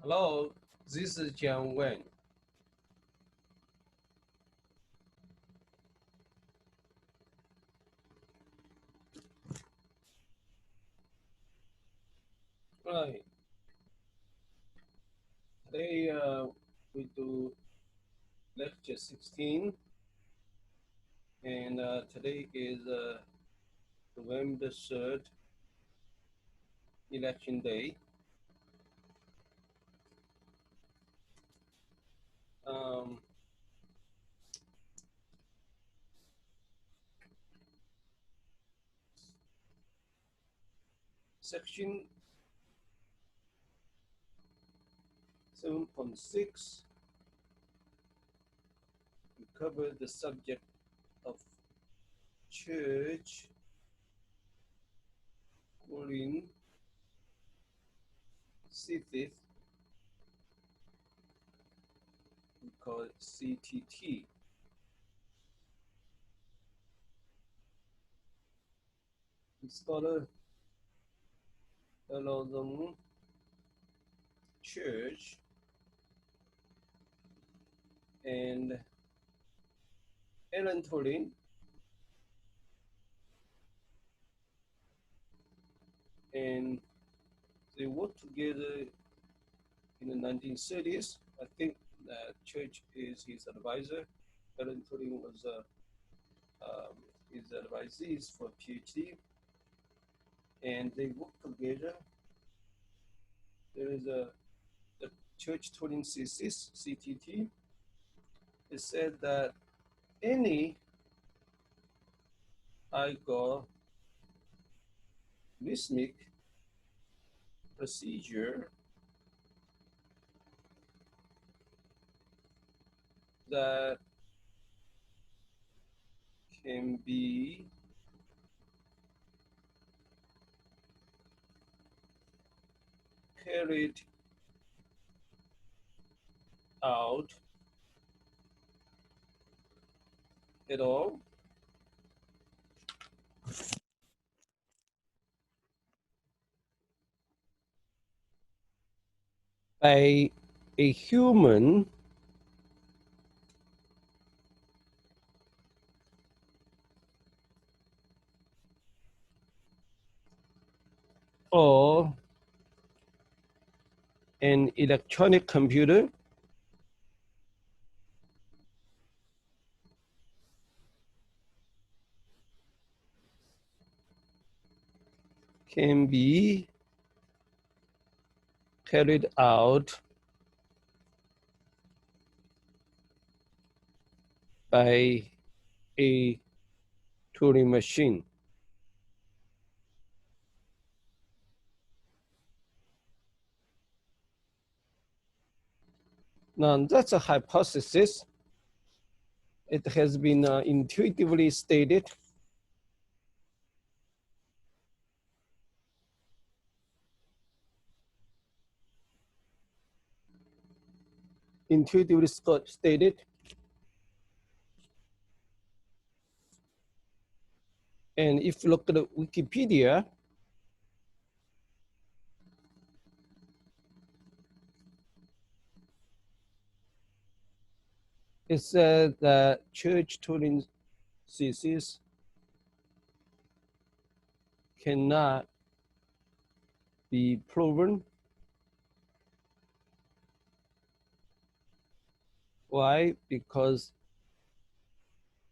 Hello, this is Juyang Weng. Right. Today we do lecture 16, and today is November 3rd, election day. Section 7.6, we cover the subject of Church-Turing Thesis, we call it CTT. Scholar algorithm Church and Alan Turing and they worked together in the 1930s. I think that Church is his advisor. Alan Turing was his advisees for PhD, and they worked together. There is the Church-Turing Thesis, CTT. It said that any algorithmic procedure that can be carried out at all by a human or an electronic computer can be carried out by a Turing machine. Now, that's a hypothesis. It has been intuitively stated. Intuitively stated. And if you look at Wikipedia, it said that Church-Turing thesis cannot be proven. Why? Because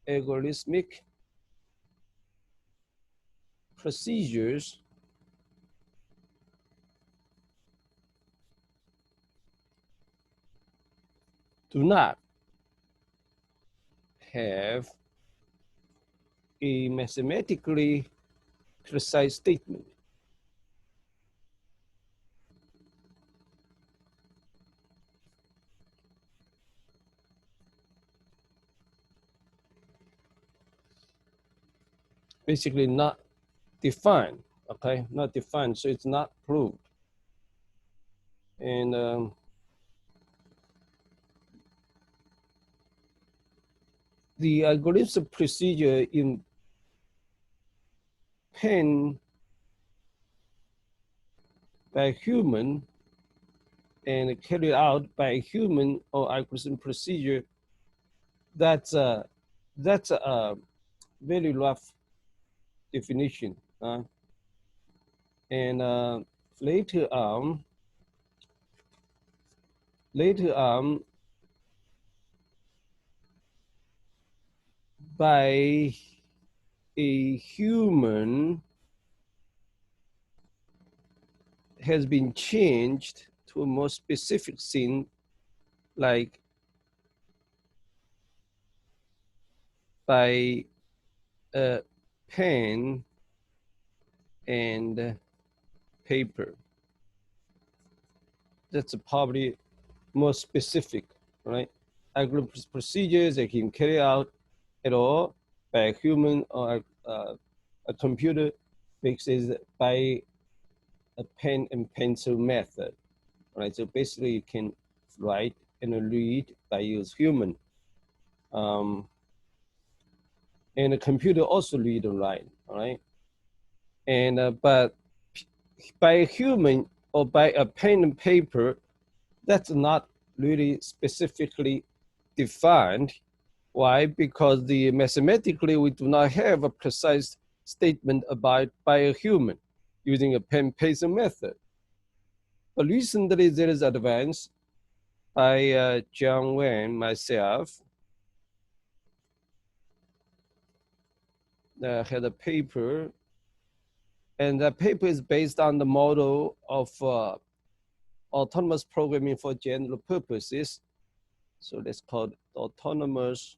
algorithmic procedures do not have a mathematically precise statement. Basically not defined, okay? Not defined, so it's not proved. And the algorithm procedure in pen by human and carried out by a human or algorithm procedure, that's a very rough definition. And later on, by a human has been changed to a more specific thing, like by a pen and paper. That's probably more specific, right? Algorithm procedures that can carry out at all by a human or a computer versus by a pen and pencil method, right? So basically you can write and read by use human. And a computer also read and write, all right? And but by a human or by a pen and paper, that's not really specifically defined. Why? Because mathematically we do not have a precise statement about by a human using a pen paper method. But recently there is advance by Juyang Weng, myself, had a paper, and that paper is based on the model of autonomous programming for general purposes. So that's called autonomous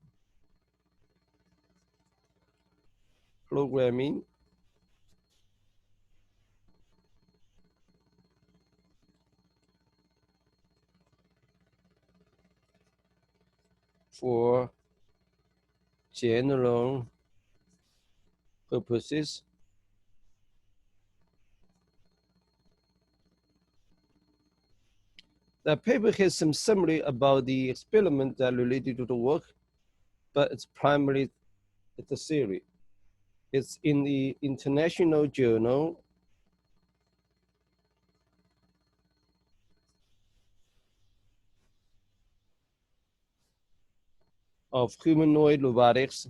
programming for general purposes. The paper has some summary about the experiment that related to the work, but it's primarily it's a theory. It's in the International Journal of Humanoid Robotics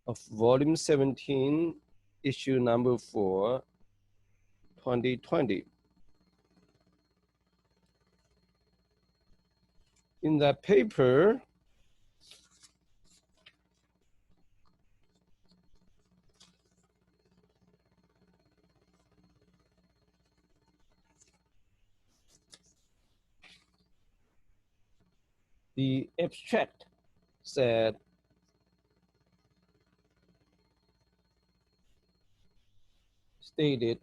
of volume 17, issue number 4, 2020. In that paper, the abstract said stated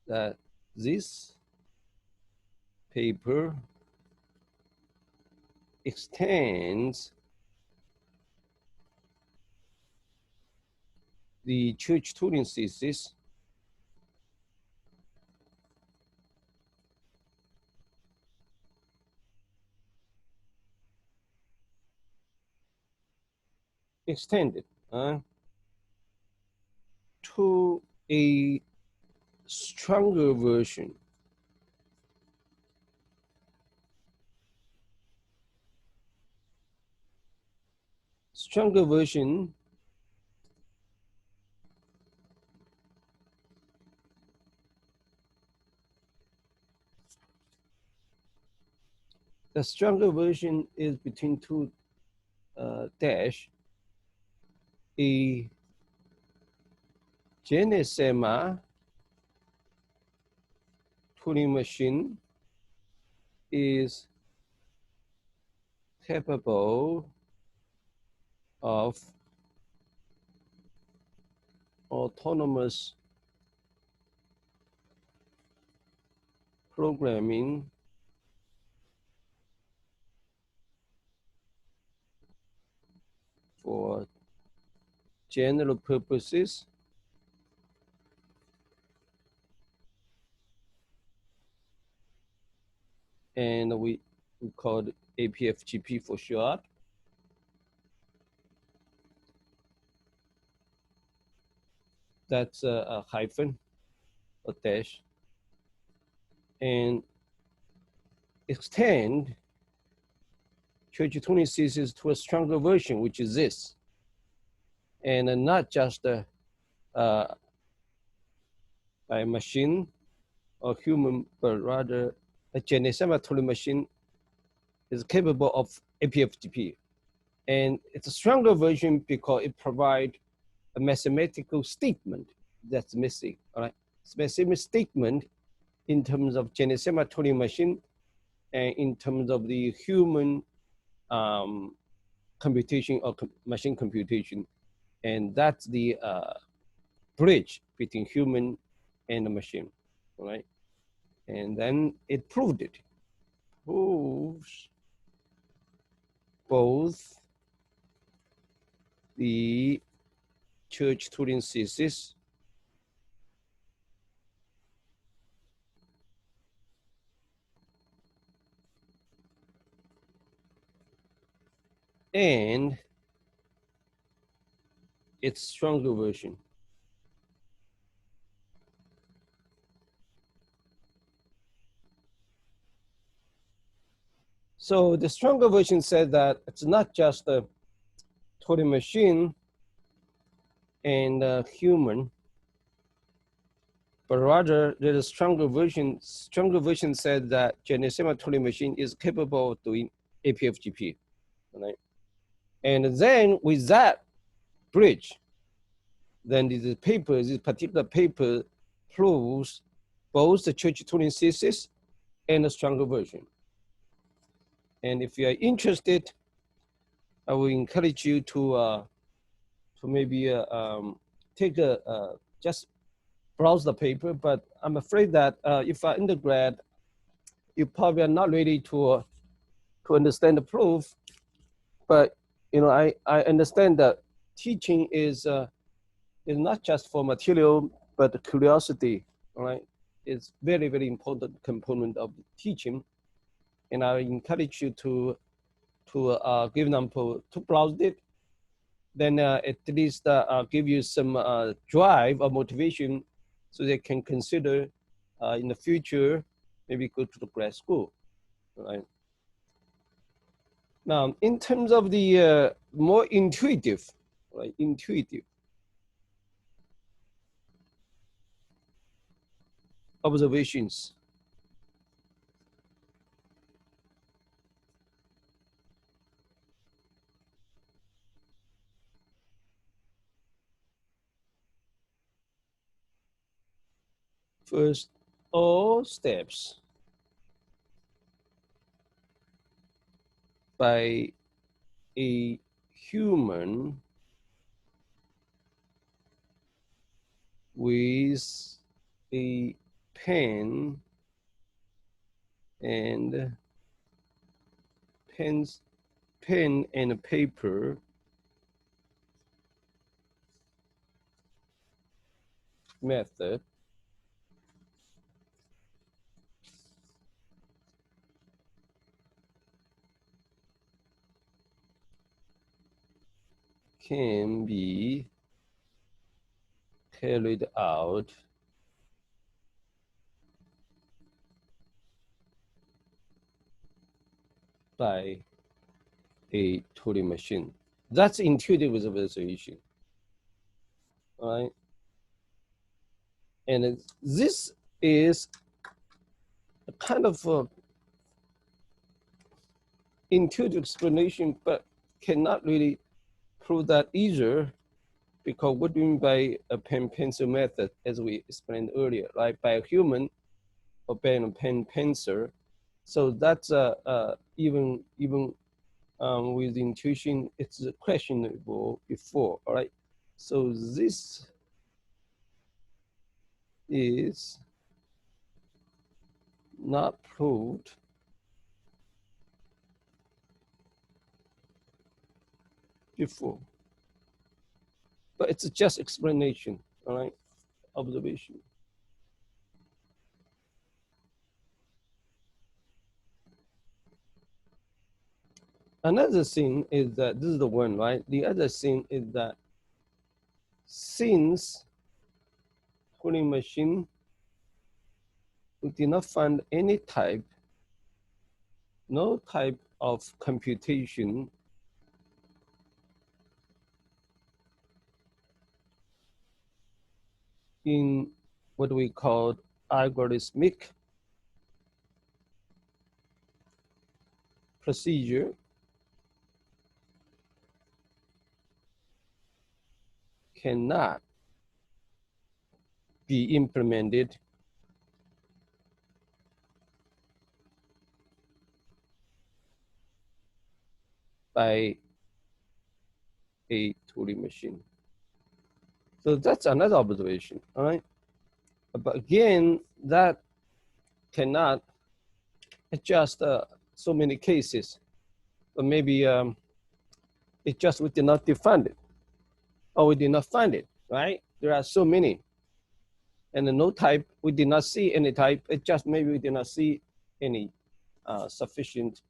that this paper extends the Church-Turing Thesis extended to a stronger version. Stronger version the stronger version is between two dash a GENISAMA Turing machine is capable of autonomous programming for general purposes and we call it APFGP for short. that's a hyphen, a dash, and extend Church-Turing Thesis to a stronger version, which is this, and not just by a machine or human, but rather a GENISAMA Turing machine is capable of APFGP. And it's a stronger version because it provides a mathematical statement that's missing, all right? Specific statement in terms of GENISAMA Turing machine and in terms of the human computation or machine computation. And that's the bridge between human and the machine, all right? And then it proved it. Proves both the Church-Turing Thesis and its stronger version. So the stronger version said that it's not just a Turing machine and a human, but rather there's a stronger version. Stronger version said that GENISAMA Turing machine is capable of doing APFGP, right? And then with that bridge, then this particular paper proves both the Church-Turing thesis and a stronger version. And if you are interested, I will encourage you to maybe take just browse the paper. But I'm afraid that if you're undergrad, you probably are not ready to understand the proof. But you know, I understand that teaching is not just for material, but curiosity. All right, it's very important component of teaching, and I encourage you to give them to browse it. Then at least give you some drive or motivation, so they can consider in the future maybe go to the grad school. Right. Now, in terms of the more intuitive, right, intuitive observations. First, all steps by a human with a pen and pen and paper method can be carried out by a Turing machine. That's intuitive visualization, right? And this is a kind of intuitive explanation, but cannot really prove that either, because what do you mean by a pen-pencil method, as we explained earlier, right? By a human or by a pen-pencil. So that's even with intuition, it's questionable before, all right? So this is not proved before, but it's just explanation, all right? Observation. Another thing is that this is the one, right? The other thing is that since Turing machine, we did not find any type, no type of computation in what we call algorithmic procedure cannot be implemented by a Turing machine. So that's another observation, all right? But again, that cannot adjust so many cases. But maybe it's just we did not define it, or we did not find it, right? There are so many. And no type, we did not see any type. It just maybe we did not see any sufficient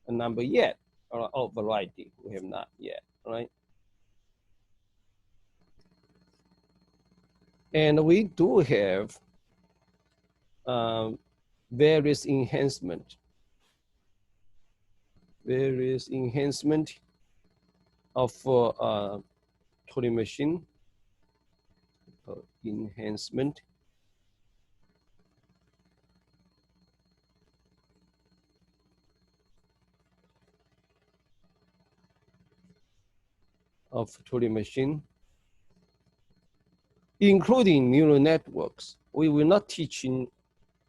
number yet, or variety. We have not yet, right? And we do have various enhancement of Turing machine, enhancement of Turing machine, including neural networks. We will not be teaching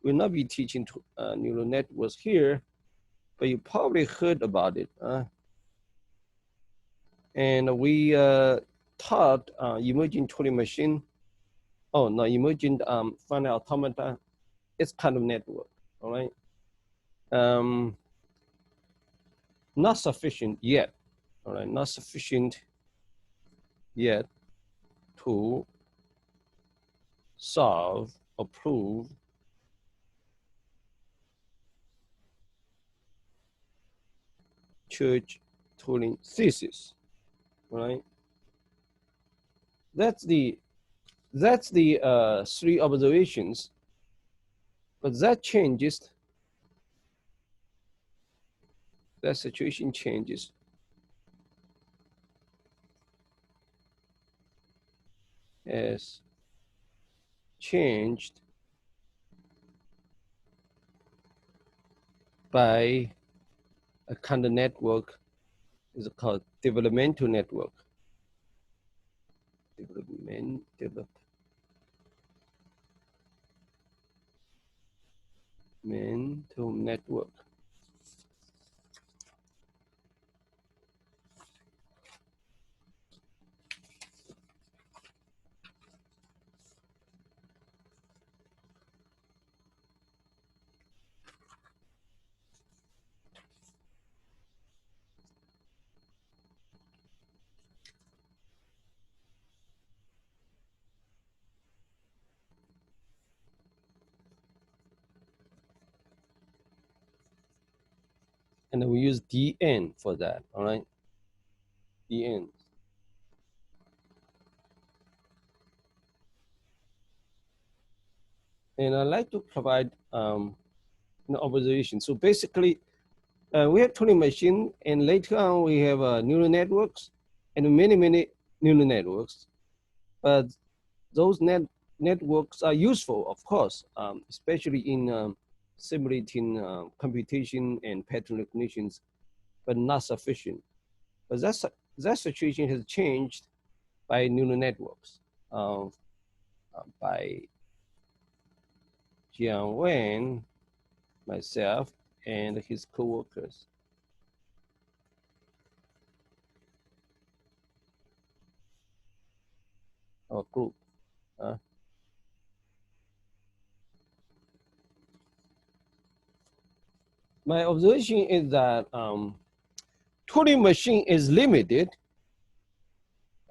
neural networks here, but you probably heard about it. And we taught emergent Turing machine. Oh no, emergent finite automata. It's kind of network, all right? Not sufficient yet, all right? Not sufficient yet to solve or prove Church-Turing Thesis, right? That's the three observations, but that changes. That situation changes as changed by a kind of network is called developmental network. Developmental network. And we use DN for that, all right? DN. And I'd like to provide an observation. So basically, we have Turing machine, and later on we have neural networks and many neural networks. But those networks are useful, of course, especially in simulating computation and pattern recognitions, but not sufficient. But that situation has changed by neural networks, by Juyang Weng, myself, and his co-workers. Our group. My observation is that Turing machine is limited,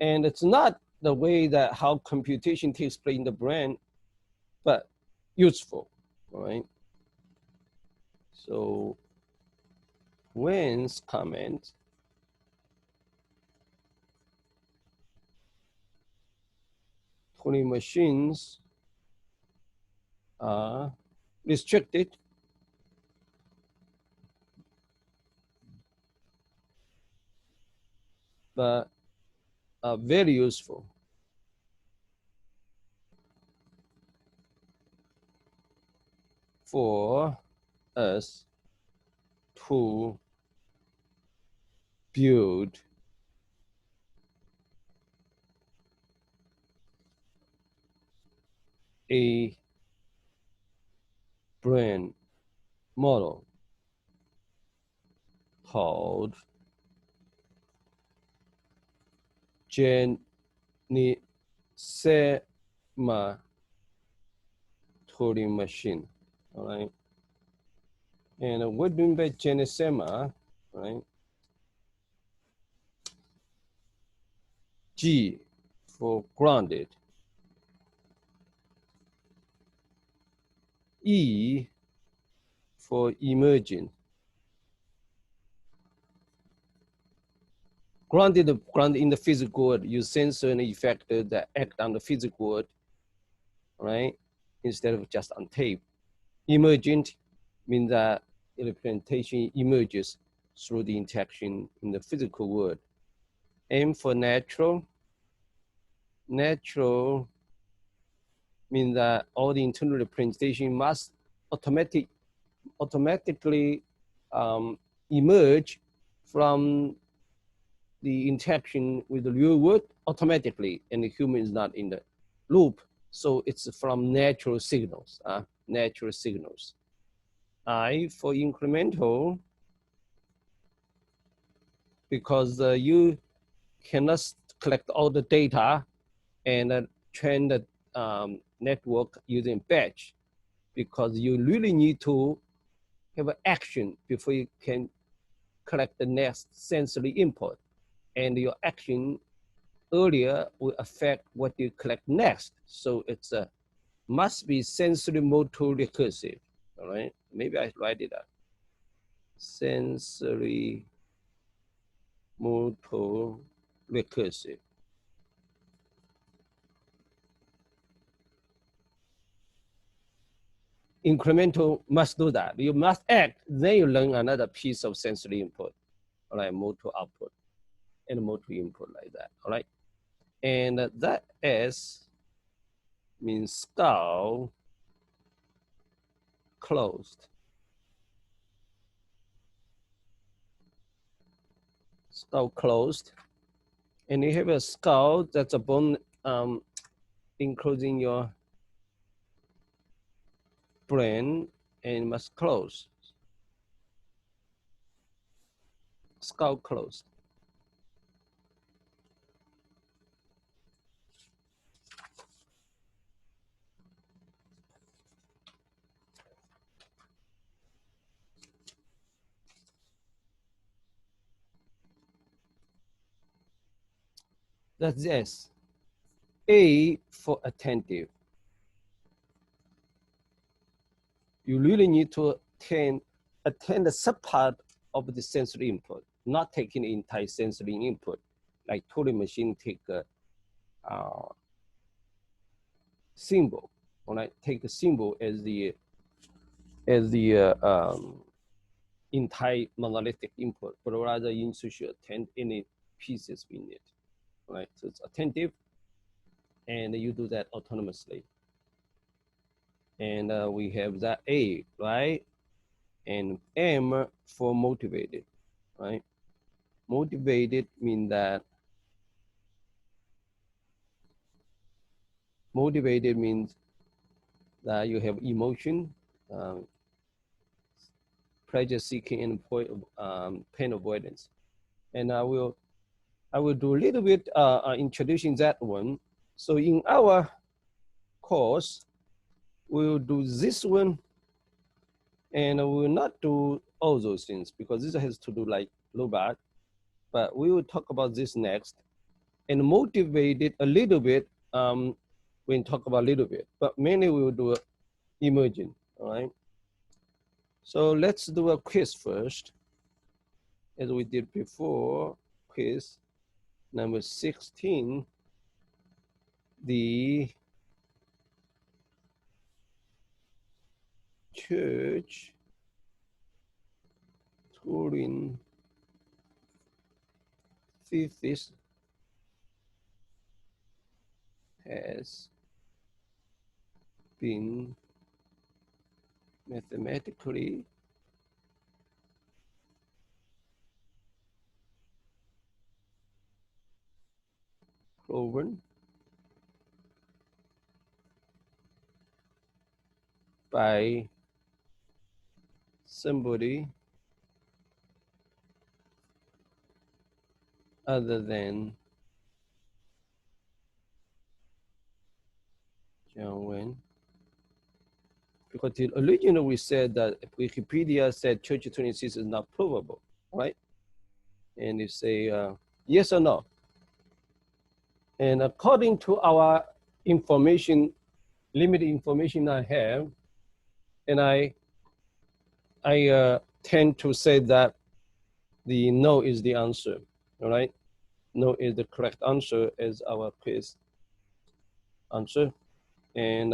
and it's not the way that how computation takes place in the brain, but useful, right? So Wen's comment, Turing machines are restricted, but are very useful for us to build a brain model called GENISAMA Turing Machine. All right. And what do you mean by GENISAMA? Right? G for grounded. E for emergent. Grounded in the physical world, you sense an effect that act on the physical world, right? Instead of just on tape. Emergent means that the representation emerges through the interaction in the physical world. M for natural. Natural means that all the internal representation must automatically emerge from the interaction with the real world automatically, and the human is not in the loop. So it's from natural signals, natural signals. I for incremental, because you cannot collect all the data and train the network using batch, because you really need to have an action before you can collect the next sensory input. And your action earlier will affect what you collect next. So it's a must be sensory motor recursive. All right, maybe I write it up. Sensory motor recursive. Incremental must do that. You must act, then you learn another piece of sensory input, all right, motor output and motor input like that, all right? And that S means skull closed. Skull closed. And you have a skull that's a bone enclosing your brain and must close. Skull closed. That's S. A for attentive. You really need to attend the subpart of the sensory input, not taking the entire sensory input. Like Turing machine take a symbol, all right? Take a symbol as the entire monolithic input, but rather you should attend any pieces in it, right? So it's attentive, and you do that autonomously. And we have that A, right? And M for motivated, right? Motivated means that you have emotion, pleasure seeking, and pain avoidance. And I will do a little bit introducing that one. So in our course, we'll do this one, and we will not do all those things because this has to do like robot, but we will talk about this next and motivate it a little bit when talk about a little bit, but mainly we will do emergent, all right? So let's do a quiz first, as we did before. Quiz number 16, the Church-Turing Thesis has been mathematically proven by somebody other than Juyang Weng. Because originally we said that Wikipedia said Church-Turing Thesis is not provable, right? And you say yes or no. And according to our information, limited information I have, and I tend to say that the no is the answer, all right? No is the correct answer as our quiz answer. And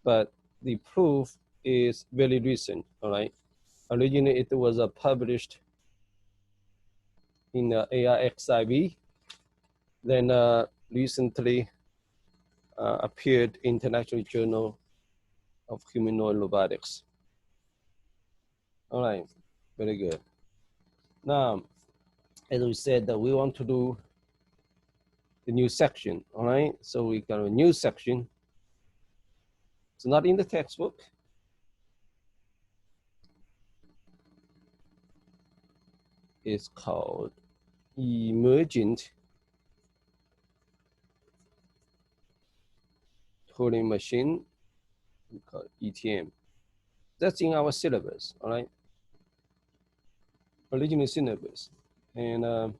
but the proof is very recent, all right? Originally it was published in ARXIV, then recently appeared in International Journal of Humanoid Robotics. All right, very good. Now, as we said, that we want to do the new section, all right? So we got a new section. It's not in the textbook. It's called Emergent Turing Machine, we call it ETM. That's in our syllabus, all right? Original syllabus. And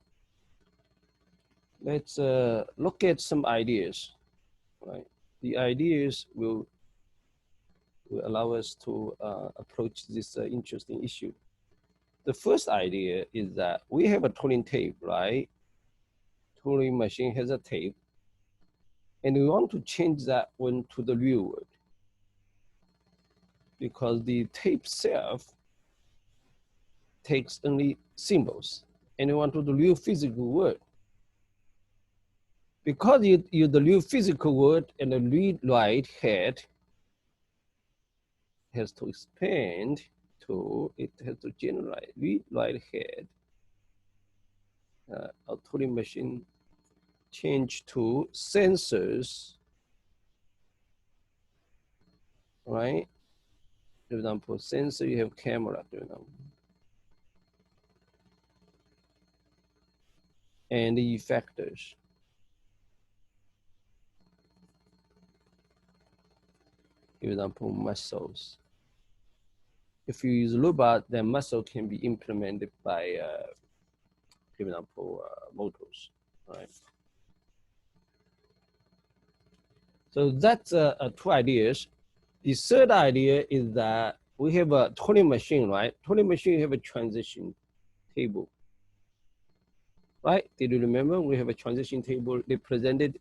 let's look at some ideas, right? The ideas will allow us to approach this interesting issue. The first idea is that we have a Turing tape, right? Turing machine has a tape, and we want to change that one to the real world because the tape itself takes only symbols, and we want to do the real physical world. Because you the real physical world and the read-write head has to expand to, it has to generate read-write head. A Turing machine change to sensors, right? For example, sensor, you have camera, you know, and the effectors. For example, muscles. If you use robot, then muscle can be implemented by, for example, motors, right? So that's two ideas. The third idea is that we have a Turing machine, right? Turing machine have a transition table, right? Did you remember? We have a transition table represented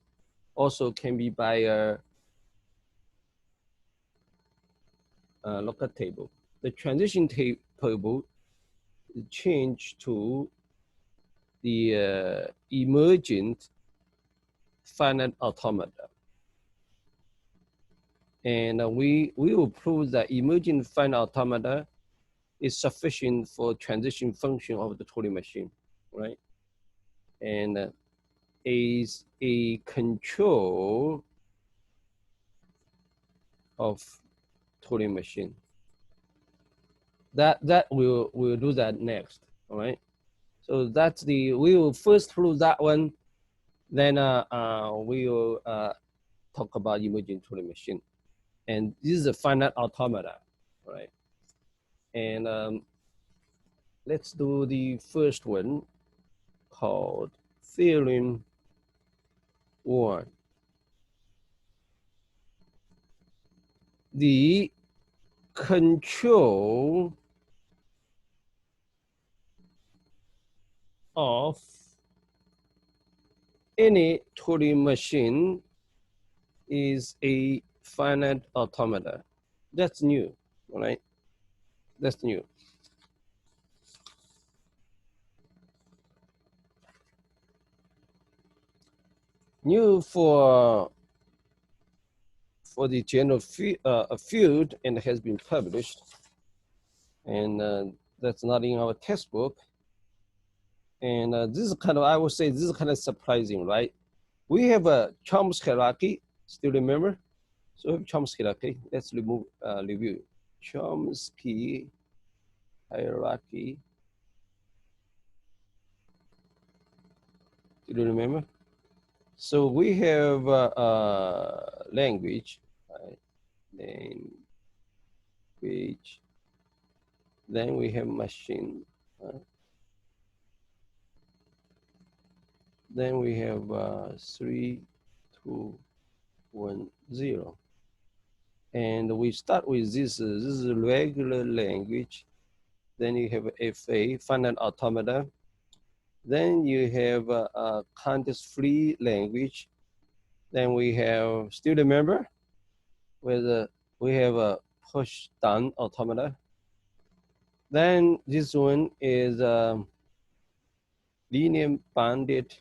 also can be by a local table. The transition table is changed to the emergent finite automata. And we will prove that emergent finite automata is sufficient for transition function of the Turing machine, right? And is a control of Turing machine. That we'll do that next, all right? So that's we will first prove that one, then we will talk about emergent Turing machine. And this is a finite automata, right? And let's do the first one called Theorem 1. The control of any Turing machine is a finite automata. That's new. all right? That's new. New for the general field and has been published, and that's not in our textbook. And this is kind of, I would say, this is kind of surprising, right? We have a Chomsky hierarchy, still remember? So we have Chomsky hierarchy. Let's review. Chomsky hierarchy. Do you remember? So we have language, right? Language. Then we have machine. Then we have 3, 2, 1, 0. And we start with this is a regular language. Then you have FA, finite automata. Then you have a context-free language. Then we have, still remember, where we have a push-down automata. Then this one is linear bounded,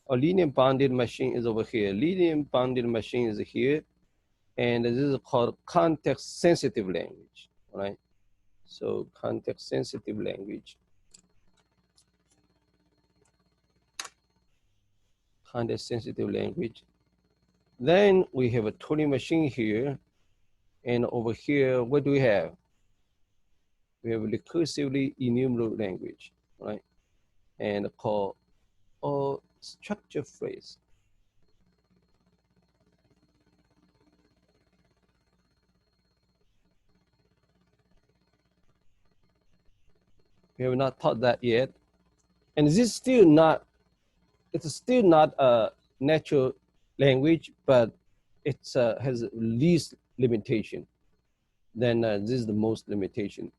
or linear bounded machine is over here. Linear bounded machine is here. And this is called context-sensitive language, right? So context-sensitive language. Context-sensitive language. Then we have a Turing machine here. And over here, what do we have? We have a recursively enumerable language, right? And called structure phrase. We have not taught that yet. And this is still not, it's still not a natural language, but it has least limitation. Then this is the most limitation.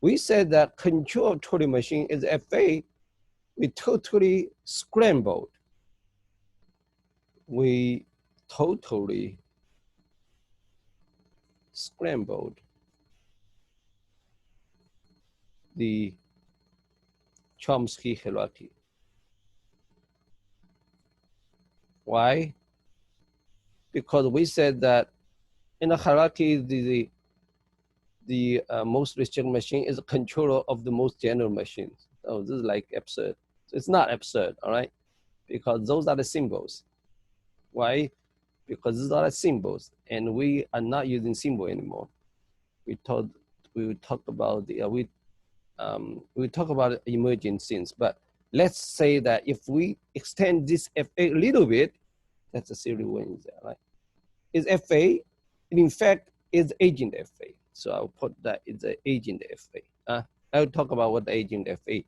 We said that control of Turing machine is FA. We totally scrambled. We totally scrambled the Chomsky hierarchy. Why? Because we said that in a hierarchy, the most restricted machine is a controller of the most general machines. So this is like absurd. So it's not absurd, all right? Because those are the symbols. Why? Because these are the symbols, and we are not using symbol anymore. We will talk about the we talk about emergent things, but let's say that if we extend this FA a little bit, that's a serial win there, right? Is FA, in fact, is agent FA. So I'll put that it's an agent FA. I'll talk about what the agent FA.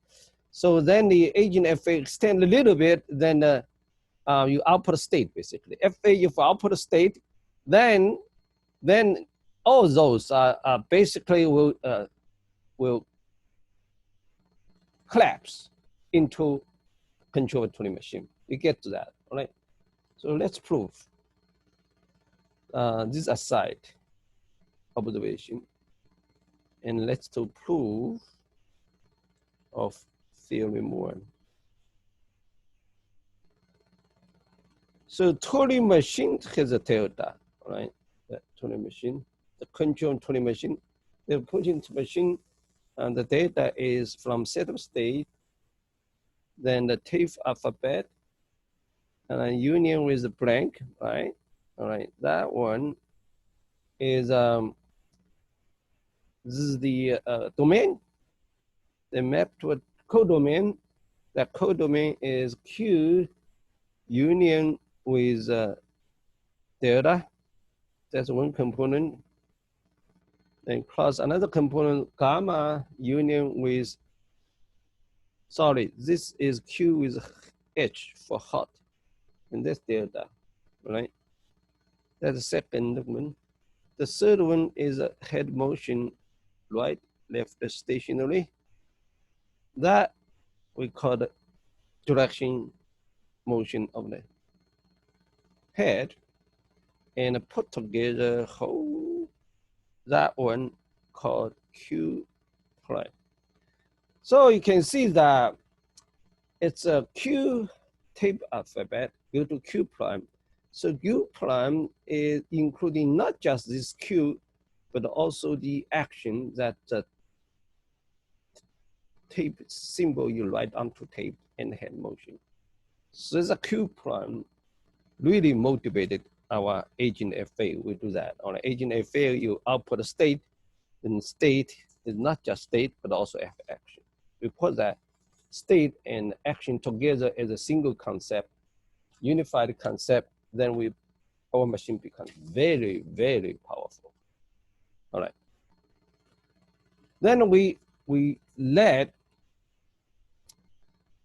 So then the agent FA extend a little bit, then you output a state basically. FA, if output a state, then all those basically will collapse into control Turing machine. You get to that, all right? So let's prove this aside observation, and let's to prove of theorem 1. So Turing machine has a delta, right? The Turing machine, the control Turing machine, the Turing machine, and the data is from set of state, then the TIFF alphabet, and then union with the blank, right? All right, that one is this is the domain. They map to a codomain. That codomain is Q union with delta. That's one component. Then cross another component, gamma union with, sorry, this is Q with H for hot. And that's delta, right? That's the second one. The third one is a head motion, right, left stationary. That we call the direction motion of the head, and put together whole, that one called Q prime. So you can see that it's a Q type alphabet go to Q prime. So Q prime is including not just this Q, but also the action that the tape symbol you write onto tape and hand motion. So the Q prime really motivated our agent FA. We do that. On agent FA, you output a state, and state is not just state, but also F action. We put that state and action together as a single concept, unified concept, then our machine becomes very, very powerful. All right. Then we let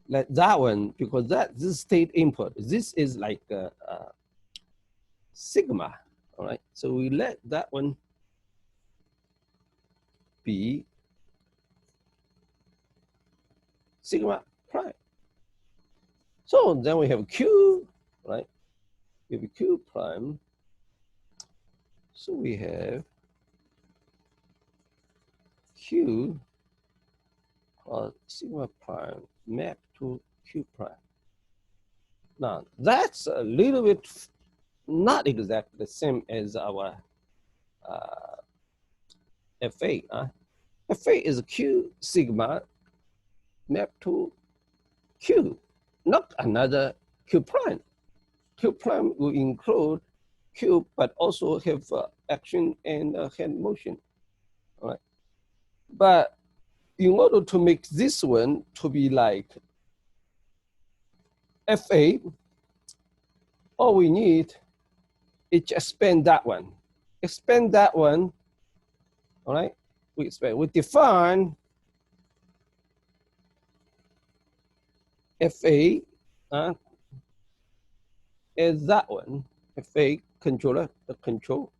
that one, because this state input, this is like a sigma, all right? So we let that one be sigma prime. So then we have Q, right? We have Q prime. So we have Q plus sigma prime mapped to Q prime. Now that's a little bit not exactly the same as our FA. FA is Q sigma mapped to Q, not another Q prime. Q prime will include Q, but also have action and hand motion. All right. But in order to make this one to be like FA, all we need is to expand that one. Expand that one, all right? We define FA as that one, FA controller, the control,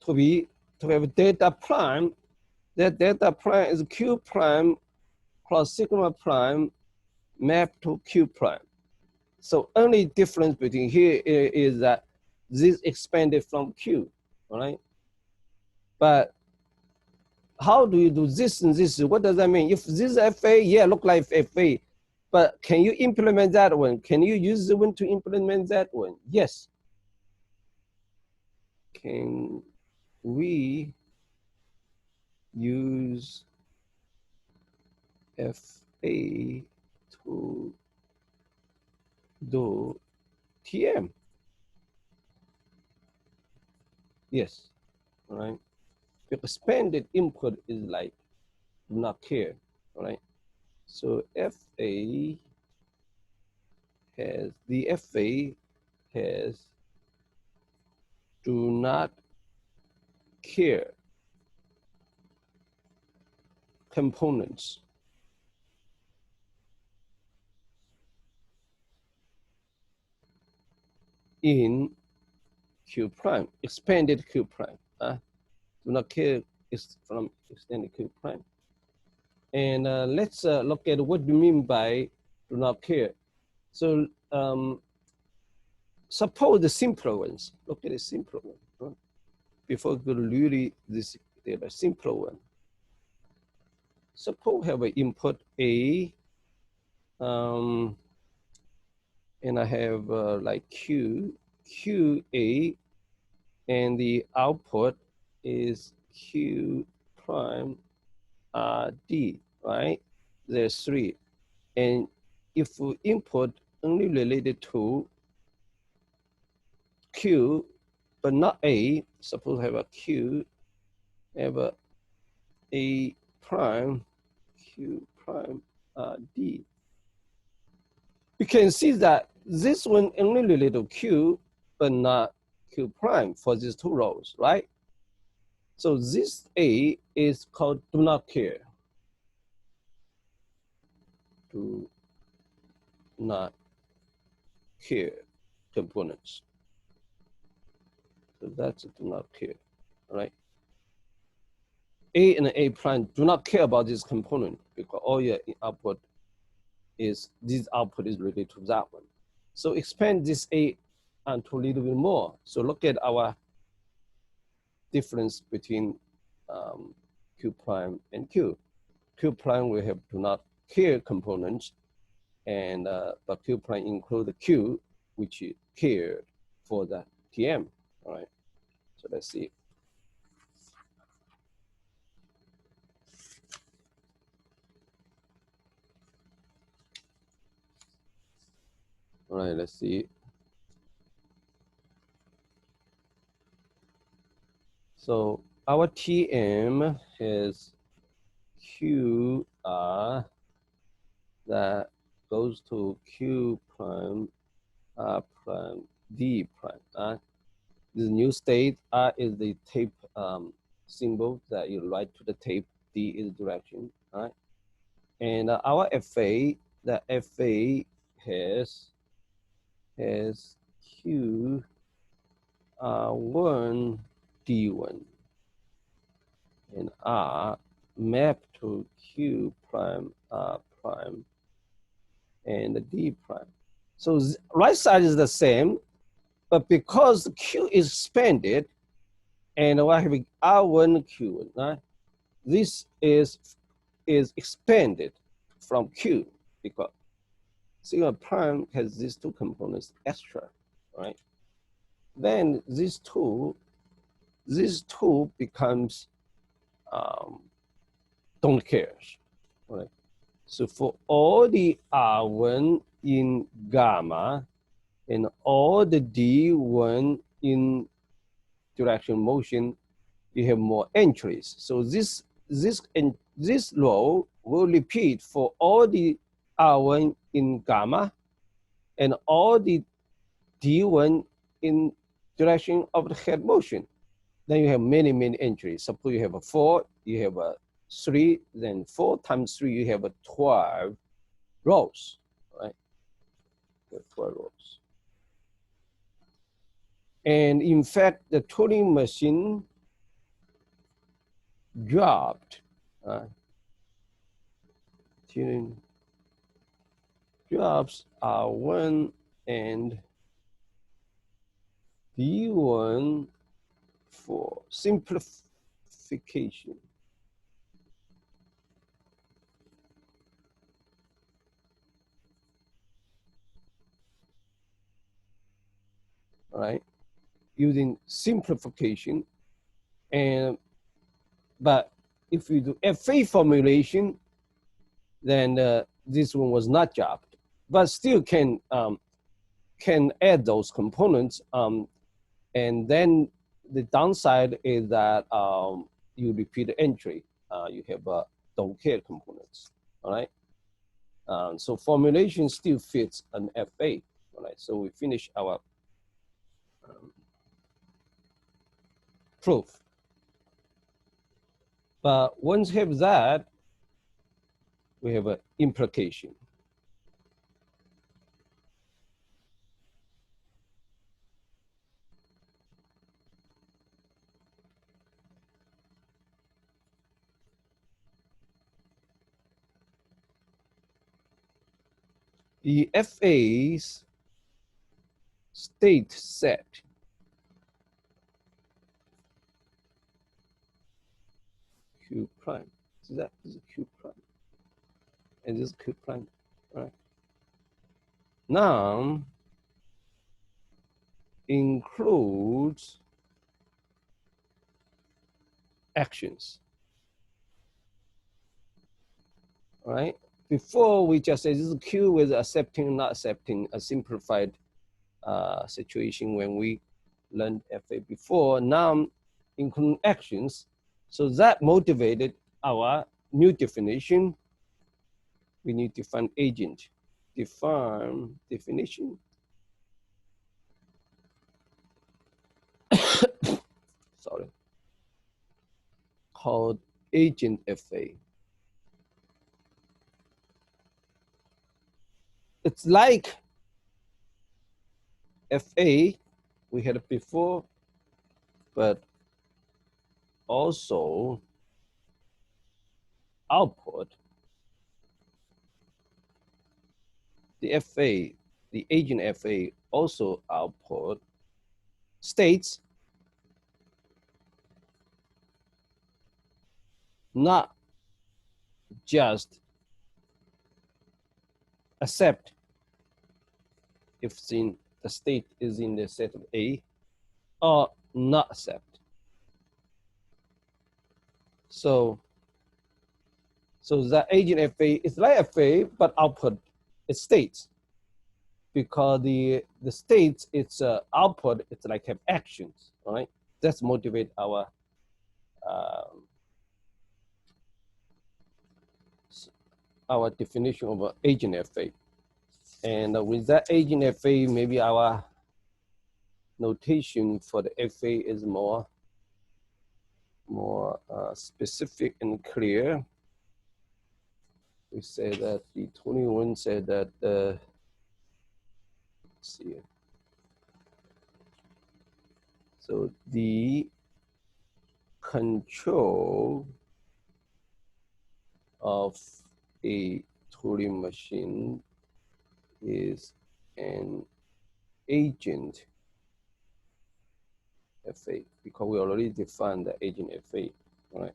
to have data prime. That data prime is Q prime plus sigma prime mapped to Q prime. So only difference between here is that this expanded from Q, all right? But how do you do this and this? What does that mean? If this is FA, yeah, look like FA, but can you implement that one? Can you use the one to implement that one? Yes. Can we use FA to do TM? Yes, all right? The expanded input is like do not care, all right? So the FA has do not care components in Q prime, expanded Q prime. Do not care is from extended Q prime. And let's look at what we mean by do not care. So suppose the simpler ones, look at the simpler one. Right? Before we go to really this, the simpler one. Suppose we have an input A, and I have like QA, and the output is Q prime D, right? There's 3. And if we input only related to Q, but not A, suppose have a Q, have A prime, Q prime D. You can see that this one only related to Q, but not Q prime for these 2 rows, right? So this A is called do not care. Do not care components. So that's do not care, all right? A and A prime do not care about this component because all your output is, this output is related to that one. So expand this A onto a little bit more. So look at our difference between Q prime and Q. Q prime we have to not care components, and but Q prime include the Q, which is care for the TM. All right. So let's see. All right. Let's see. So our TM has QR that goes to Q prime, R prime, D prime. This new state, R is the tape symbol that you write to the tape, D is direction, right? And our FA, the FA has Q R1, D1, and R mapped to Q prime, R prime, and the D prime. So right side is the same, but because the Q is expanded, and we're having R1, Q1, right? This is expanded from Q because sigma prime has these two components extra, right? Then these two becomes don't care, right? So for all the R1 in gamma and all the D1 in direction motion, you have more entries. So this row will repeat for all the R1 in gamma and all the D1 in direction of the head motion. Then you have many, many entries. Suppose you have a 4, you have a 3, then 4 times 3, you have a 12 rows, right? 12 rows. And in fact, the Turing machine dropped, Turing drops R1 and D1 for simplification. Right, using simplification, and but if you do FA formulation, then this one was not dropped, but still can add those components, and then the downside is that you repeat the entry, you have don't care components, all right. So formulation still fits an FA, all right. So we finish our proof. But once you have that, we have an implication. The FA's state set Q prime. So that is Q prime. And this is Q prime, right? Now includes actions, right? Before we just say this is Q with accepting, not accepting, a simplified situation when we learned FA before. Now include actions. So that motivated our new definition. We need to define agent. Define definition. Sorry. Called agent FA. It's like FA we had it before, but also output the FA, the agent FA also output states not just accept if the state is in the set of A, or not accept. So the agent FA is like FA, but output is states, because the states, its output, it's like have actions, right? That's motivate our definition of agent FA. And with that agent FA, maybe our notation for the FA is more specific and clear. We say that the 21 said that let's see. So the control of a Turing machine is an agent FA, because we already defined the agent FA, right?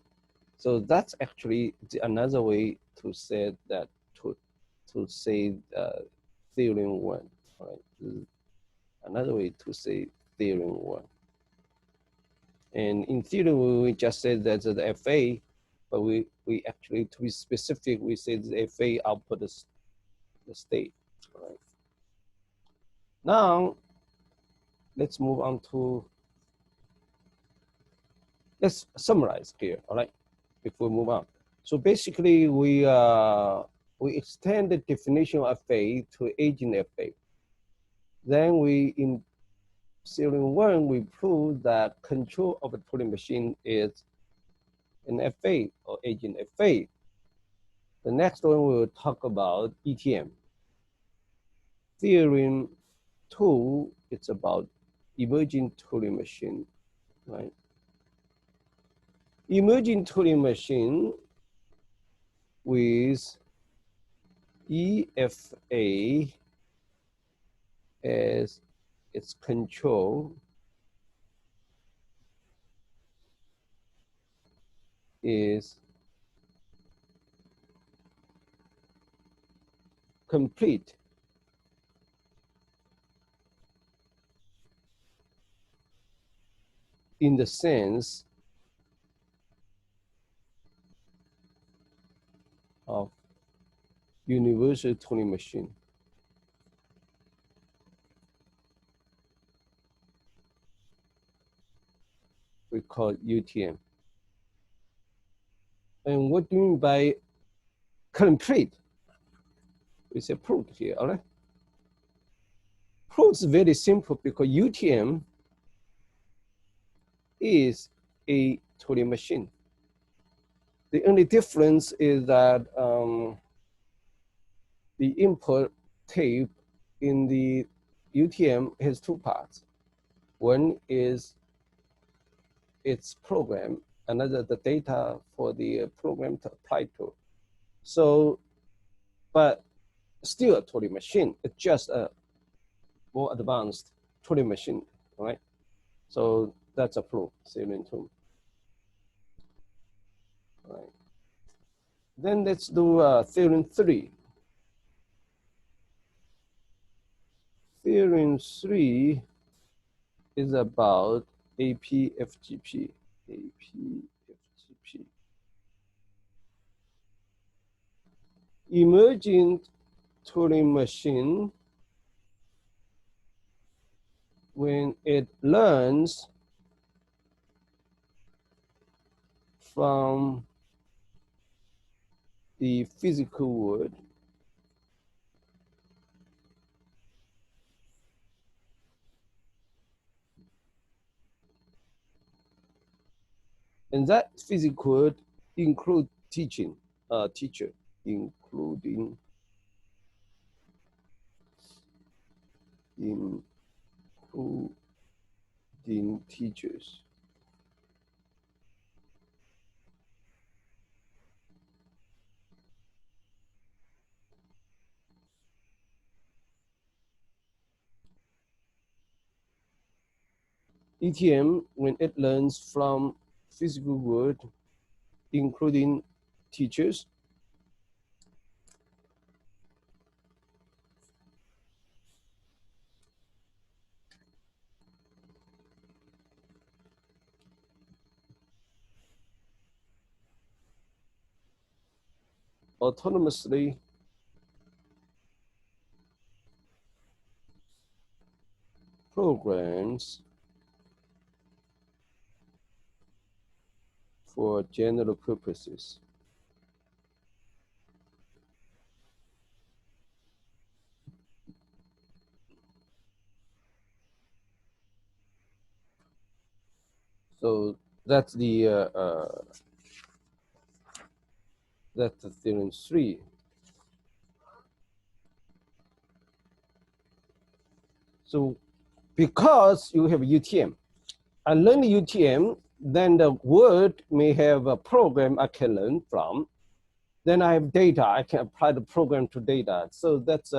So that's actually another way to say that, to say theorem one, right? Another way to say theorem one. And in theorem, we just said that the FA, but we actually, to be specific, we say the FA output the state, right? Now, let's move on to, let's summarize here, all right, before we move on. So basically, we extend the definition of FA to agent FA. Then in theorem one, we prove that control of a Turing machine is an FA, or agent FA. The next one we will talk about ETM. Theorem 2, it's about emergent Turing machine, right? Emergent Turing machine with EFA as its control is complete in the sense of universal Turing machine. We call UTM. And what do you mean by complete? We say proved here, all right? Proof is very simple, because UTM is a Turing machine. The only difference is that the input tape in the UTM has two parts. One is its program, another the data for the program to apply to. So, but still a Turing machine. It's just a more advanced Turing machine, right? So that's a proof, theorem 2. Right. Then let's do theorem 3. Theorem 3 is about APFGP. APFGP. Emergent Turing machine, when it learns from the physical world, and that physical world include teacher, including teachers. ETM, when it learns from physical world, including teachers. Autonomously programs for general purposes. So that's the theorem 3. So because you have UTM, I learn UTM, then the word may have a program I can learn from. Then I have data, I can apply the program to data. So that's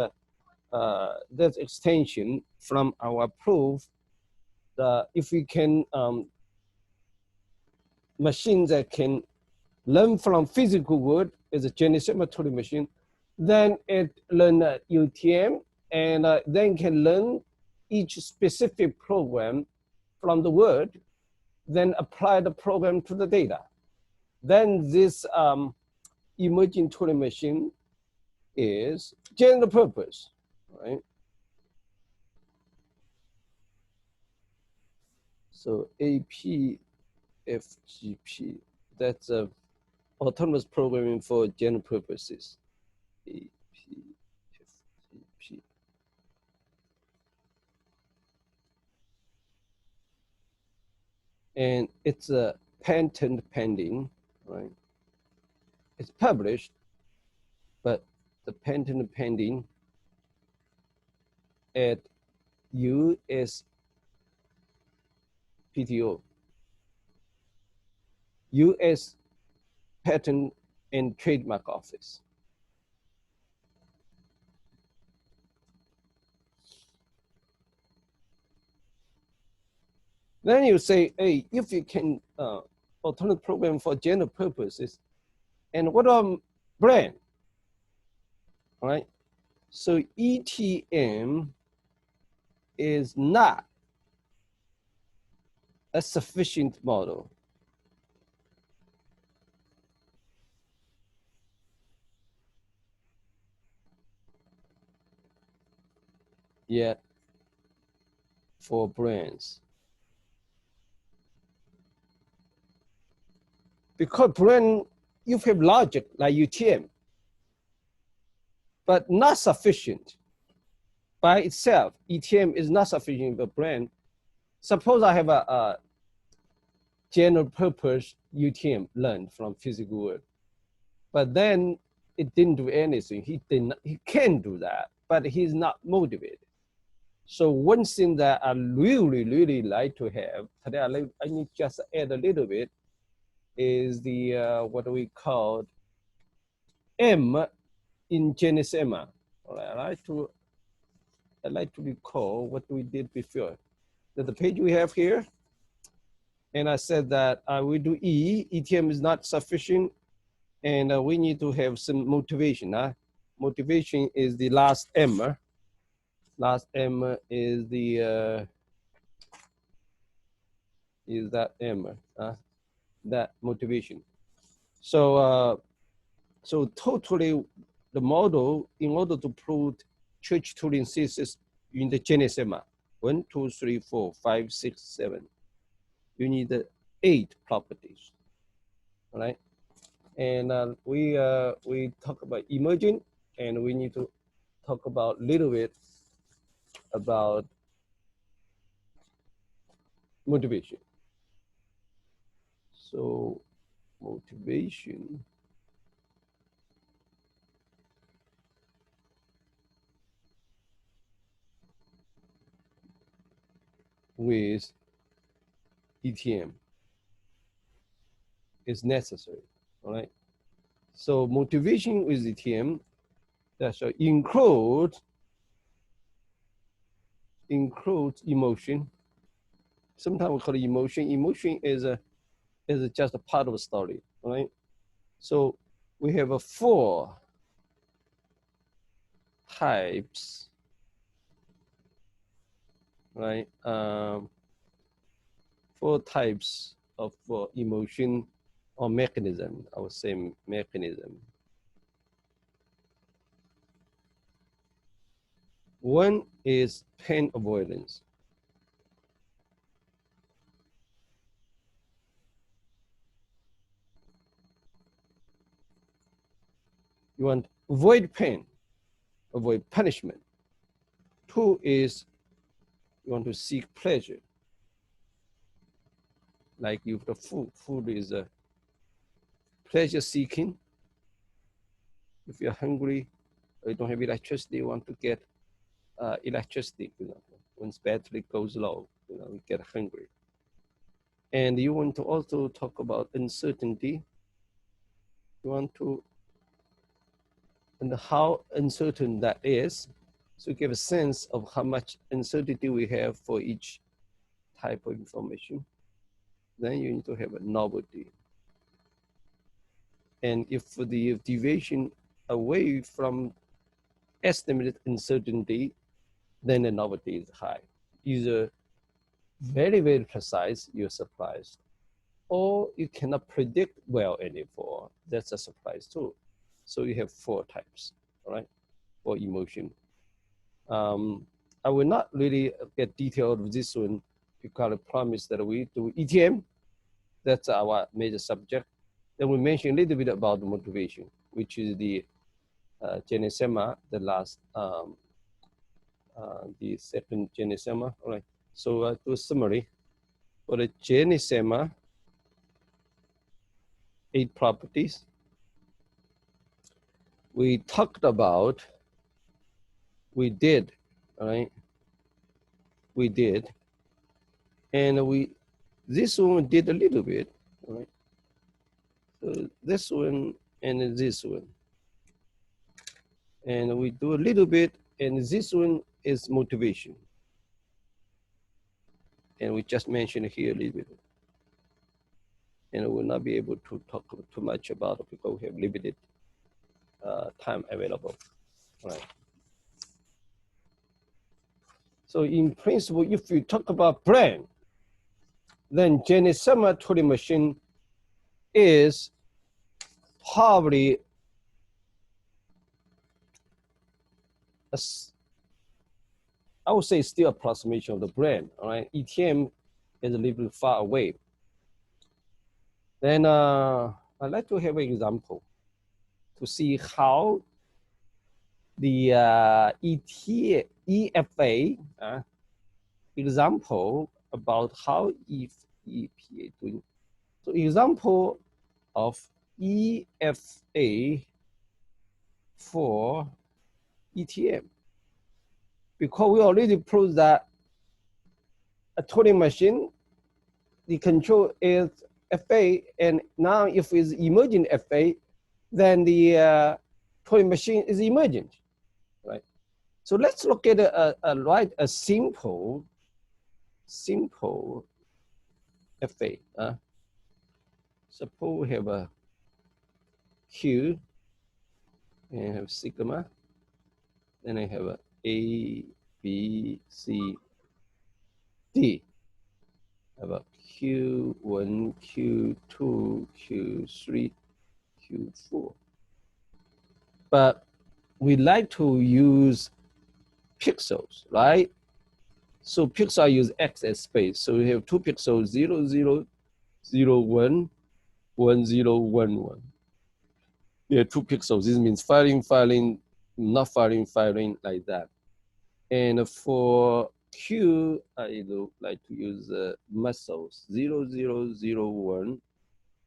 extension from our proof. If we can machines that can learn from physical world is a GENISAMA Turing machine, then it learn UTM and then can learn each specific program from the word, then apply the program to the data. Then this emergent Turing machine is general purpose, right? So APFGP, that's a autonomous programming for general purposes. APFGP. And it's a patent pending, right? It's published, but the patent pending at USPTO, US Patent and Trademark Office. Then you say, hey, if you can alternate program for general purposes, and what are brain, all right? So ETM is not a sufficient model. Yet for brains. Because brain, you have logic like UTM, but not sufficient. By itself, ETM is not sufficient for brain. Suppose I have a general purpose UTM learned from physical world, but then it didn't do anything. He can do that, but he's not motivated. So one thing that I really like to have today, I need just add a little bit, is the what we call M in GENISAMA. All right, I like to recall what we did before. The page we have here, and I said that we do ETM is not sufficient, and we need to have some motivation. Motivation is the last M. Last M is the is that M, that motivation. So so totally the model, in order to prove Church-Turing Thesis in the GENISAMA, 1, 2, 3, 4, 5, 6, 7. You need 8 properties, all right? And we talk about emergent, and we need to talk about a little bit about motivation. So motivation with ETM is necessary, all right? So motivation with ETM, that shall include emotion. Sometimes we call it emotion. Emotion is just a part of a story, right? So we have 4 types, right? 4 types of emotion or mechanism, I would say mechanism. One is pain avoidance. You want to avoid pain, avoid punishment. 2 is you want to seek pleasure. Like you the food. Food is a pleasure seeking. If you're hungry or you don't have electricity, you want to get electricity. When battery goes low, you get hungry. And you want to also talk about uncertainty. You want to and how uncertain that is. So give a sense of how much uncertainty we have for each type of information. Then you need to have a novelty. And if the deviation away from estimated uncertainty, then the novelty is high. Either very, very precise, you're surprised, or you cannot predict well anymore. That's a surprise too. So you have 4 types, all right, for emotion. I will not really get detailed with this one because I promised that we do ETM. That's our major subject. Then we mention a little bit about the motivation, which is the GENISAMA, the last, the second GENISAMA. All right. So do a summary for the GENISAMA 8 properties. We talked about, we did, all right? We did, and this one did a little bit, all right? So this one and this one. And we do a little bit, and this one is motivation. And we just mentioned here a little bit. And we'll not be able to talk too much about it because we have limited time available, right? So in principle, if you talk about brain, then GENISAMA Turing machine is probably I would say still approximation of the brain, all right? ETM is a little far away. Then I'd like to have an example to see how the EFA example about how EPA doing. So example of EFA for ETM. Because we already proved that a Turing machine, the control is FA, and now if it's emergent FA, then the Turing machine is emergent, right? So let's look at a simple FA. Suppose we have a Q, and have sigma, then I have A, B, C, D. I have a Q1, Q2, Q3, Q4. But we like to use pixels, right? So pixel use X as space. So we have 2 pixels, 0, 0, 0, 1, 1, 0, 1, 1. Yeah, 2 pixels. This means firing, firing, not firing, firing, like that. And for Q, I like to use muscles, 0, 0, 0, 1,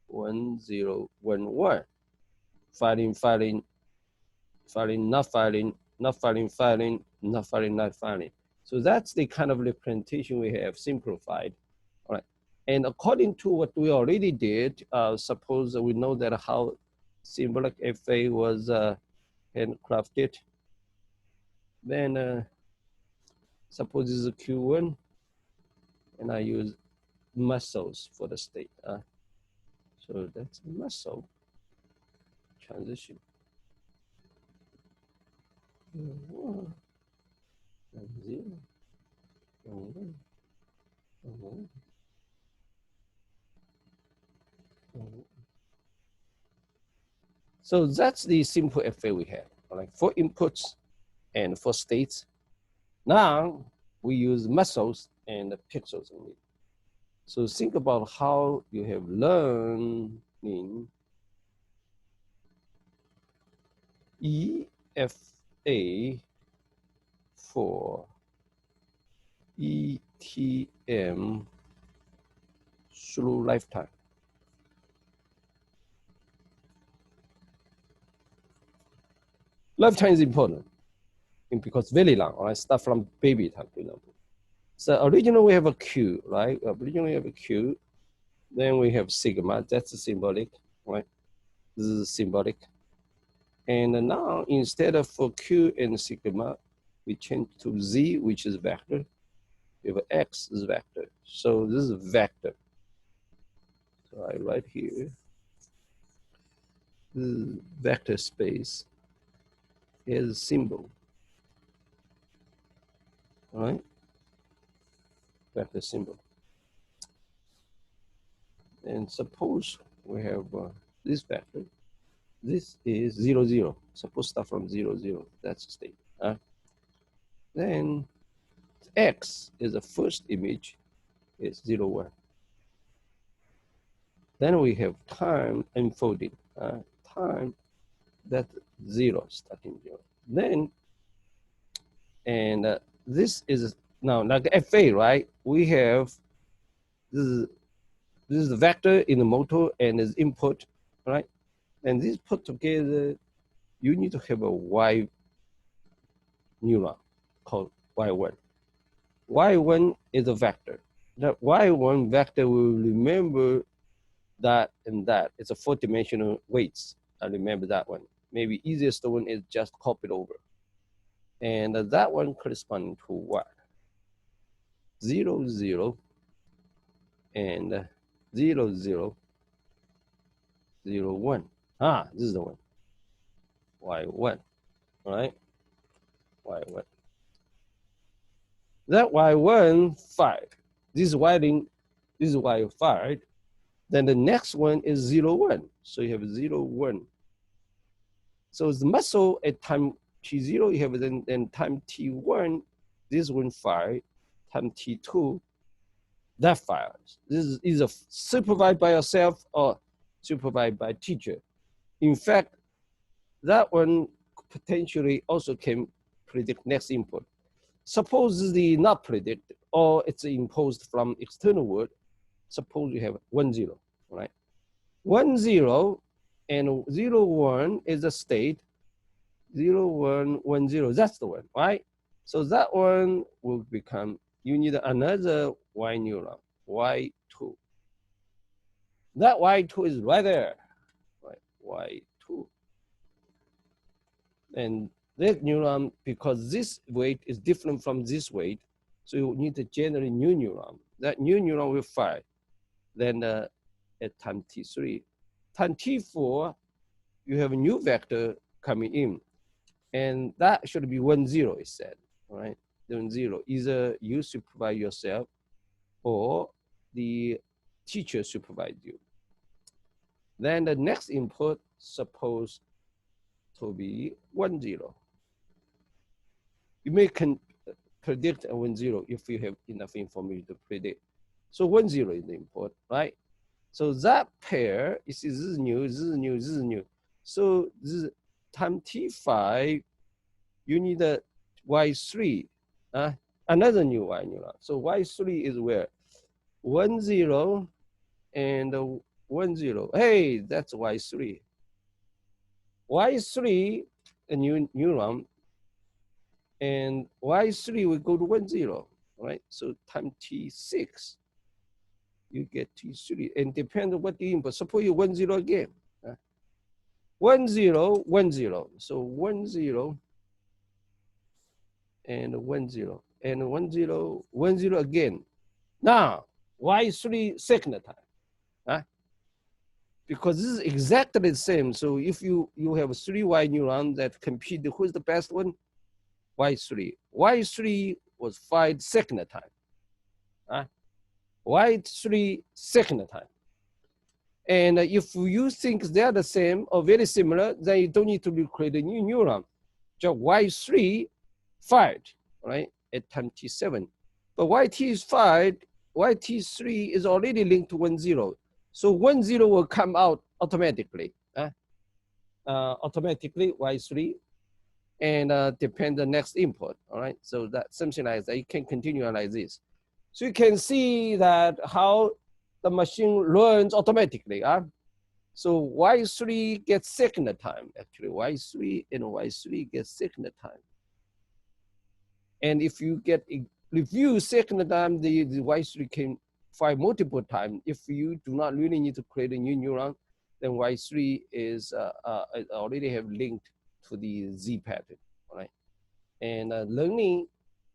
1, 0, 1, 1. Firing, firing, firing, not firing, not firing, firing, not firing, not firing. So that's the kind of representation we have simplified. All right. And according to what we already did, suppose we know that how symbolic FA was handcrafted. Then suppose this is a Q1, and I use muscles for the state. So that's muscle. transition. And 0, and 1, and 1, and 1. So that's the simple FA we have, like 4 inputs and 4 states. Now we use muscles and pixels only. So think about how you have learning EFA for ETM through lifetime. Lifetime is important because very long, right? Start from baby time, for example. So originally we have a Q, right? Originally we have a Q. Then we have sigma, that's symbolic, right? This is symbolic. And now instead of for Q and sigma, we change to Z, which is vector. We have X is vector. So this is vector. So I write here, this is vector space is symbol, right? Vector symbol. And suppose we have this vector. This is 0, 0. Suppose start from 0, 0. That's the state. Then X is the first image, is 0, 1. Then we have time unfolding. Time, that 0, starting 0. Then, and this is now like FA, right? We have this is the vector in the motor and is input, right? And this put together, you need to have a Y neuron called Y1. Y1 is a vector. That Y1 vector will remember that and that. It's a 4-dimensional weights. I remember that one. Maybe easiest one is just copy it over. And that one corresponding to what? 0, 0, and 0, 0, 0, 1. This is the one. Y1, right? Y1. That Y1, 5. This is Y0, this is Y5. Then the next one is 0, 1. So you have 0, 1. So the muscle at time T0, you have then time T1, this one 5, time T2, that 5. This is either supervised by yourself or supervised by teacher. In fact, that one potentially also can predict next input. Suppose the not predict or it's imposed from external world. Suppose you have 1, 0, right? 1, 0 and 0, 1 is a state. 0, 1, 1, 0, that's the one, right? So that one will become, you need another Y neuron, Y2. That Y2 is right there, right? Y2. And that neuron, because this weight is different from this weight, so you need to generate new neuron. That new neuron will fire. Then at time T3. Time T4, you have a new vector coming in. And that should be 1, 0, it said, right? 1, 0. Either you supervise yourself or the teacher supervise you. Then the next input supposed to be 1, 0. You may predict a 1, 0 if you have enough information to predict. So 1, 0 is the input, right? So that pair, you see, this is new, this is new, this is new. So this is time T5, you need a Y3, another new Y neuron. So Y3 is where? 1, 0 and 1, 0. Hey, that's Y3. Y3, a new neuron, and Y3 will go to 1, 0, right? So time T6, you get T3, and depends on what the input. Suppose you 1, 0 again. 1, 0, 1, 0. So 1, 0, and 1, 0, and 1, 0, 1, 0 again. Now, Y3 second time. because this is exactly the same. So if you have 3Y neurons that compete, who's the best one? Y3. Y3 was 5 second time. Y3 second time. And if you think they're the same or very similar, then you don't need to recreate a new neuron. Just Y3 5, right, at time T7. But YT is 5, YT3 is already linked to 1, 0. So 1, 0 will come out automatically. Automatically Y3 and depend the next input, all right? So that's something like that. You can continue like this. So you can see that how the machine learns automatically. So Y3 gets second time, actually. Y3 and Y3 get second time. And if you get a review second time, the Y3 can fire multiple times. If you do not really need to create a new neuron, then Y3 is already have linked to the Z pattern, all right? And learning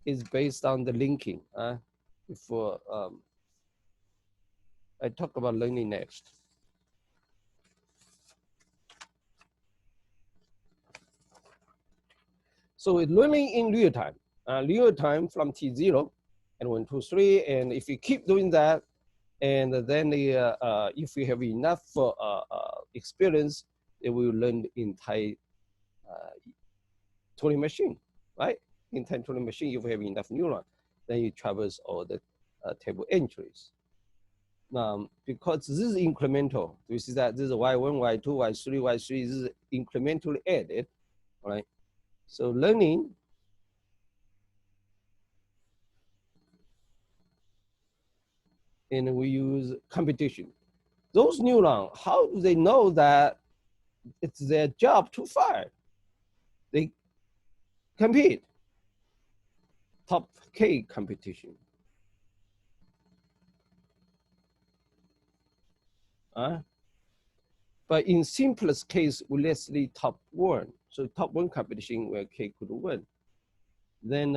is based on the linking. Before I talk about learning next. So it's learning in real time from T0 and 1, 2, 3. And if you keep doing that, and then if you have enough experience, it will learn entire Turing machine, right? Entire Turing machine, if you have enough neuron, then you traverse all the table entries. Now, because this is incremental, you see that this is Y1, Y2, Y3, Y3, this is incrementally added, all right? So learning and we use computation. Those neurons, how do they know that it's their job to fire? They compete, top K competition. But in simplest case, we let's say top 1. So top 1 competition where K could win. Then,